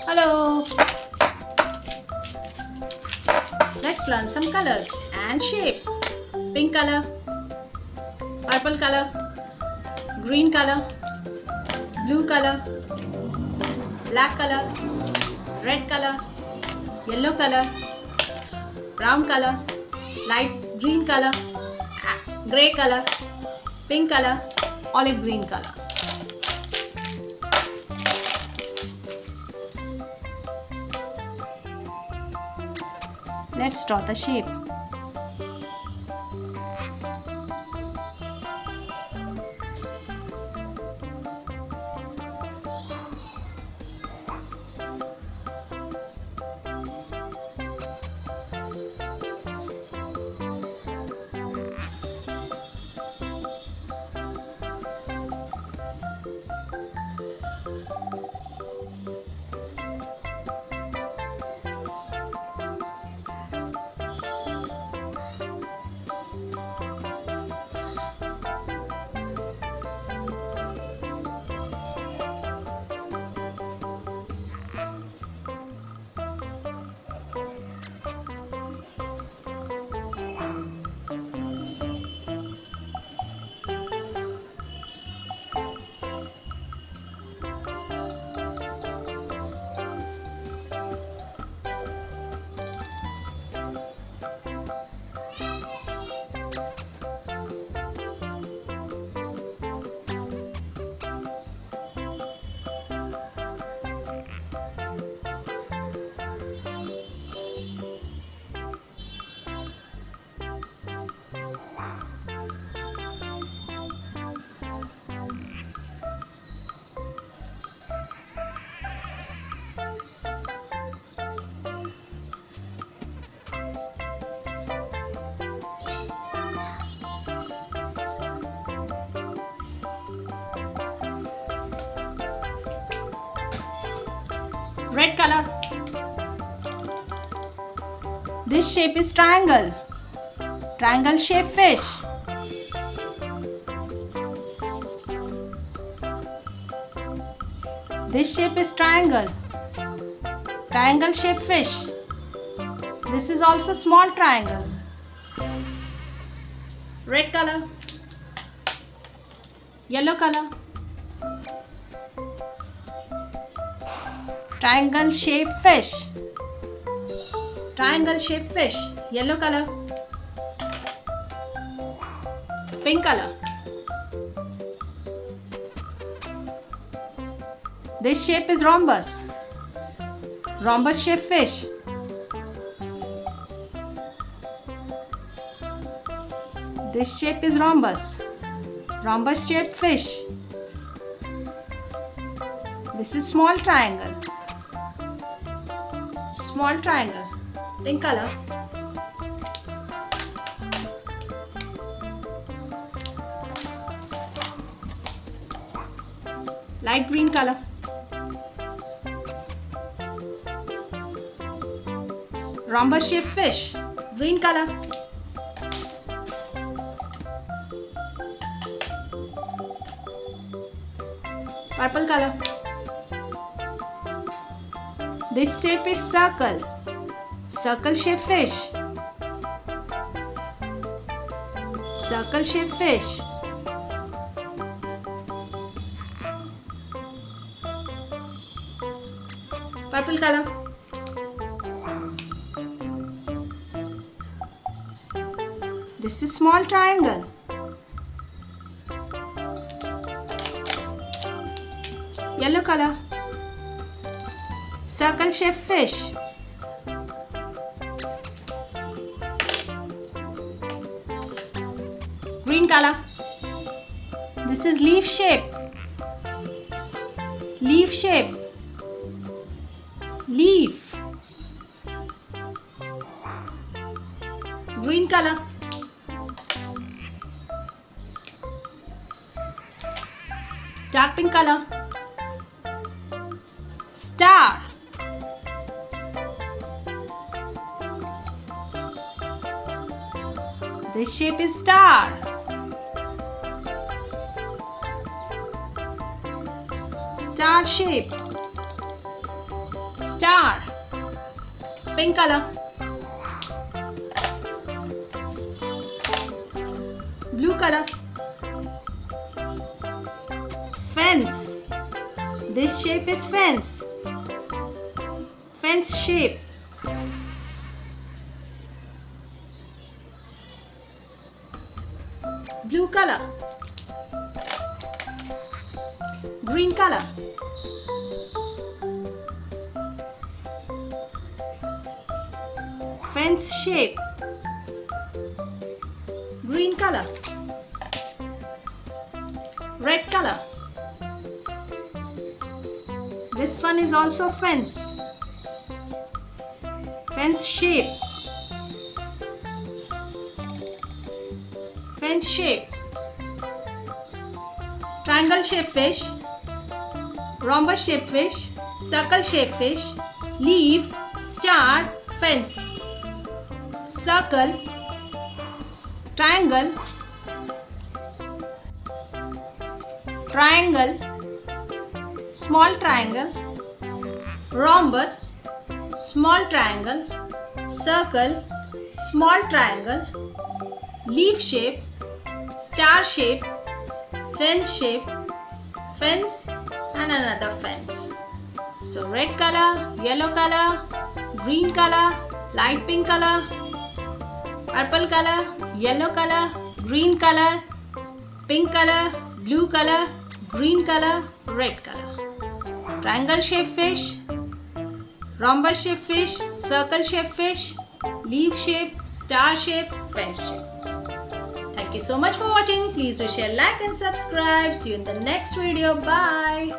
Hello! Let's learn some colors and shapes. Pink color, purple color, green color, blue color, black color, red color, yellow color, brown color, light green color, grey color, pink color, olive green color. Let's draw the shape. Red color. This shape is triangle. Triangle shaped fish. This shape is triangle. Triangle shaped fish. This is also small triangle. Red color. Yellow color. Triangle shaped fish. Triangle shaped fish. Yellow color. Pink color. This shape is rhombus. Rhombus shaped fish. This shape is rhombus. Rhombus shaped fish. This is small triangle. Small triangle. Pink color. Light green color. Rhombus shaped fish. Green color. Purple color. This shape is circle. Circle shaped fish. Circle shaped fish. Purple color. This is small triangle. Yellow color. Circle shaped fish. Green color. This is leaf shape. Leaf shape. Leaf. Green color. Dark pink color. Star. This shape is star. Star shape. Star. Pink color. Blue color. Fence. This shape is fence. Fence shape. Blue color. Green color. Fence shape. Green color. Red color. This one is also fence. Fence shape. Fence shape. Triangle shaped fish. Rhombus shaped fish. Circle shaped fish. Leaf. Star. Fence. Circle. Triangle. Triangle. Small triangle. Rhombus. Small triangle. Circle. Small triangle. Leaf shape. Star shape. Fence shape. Fence and another fence. So red color, yellow color, green color, light pink color, purple color, yellow color, green color, pink color, blue color, green color, red color. Triangle shaped fish, rhombus shaped fish, circle shaped fish, leaf shape, star shape, fence shape. Thank you so much for watching. Please do share, like and subscribe. See you in the next video. Bye.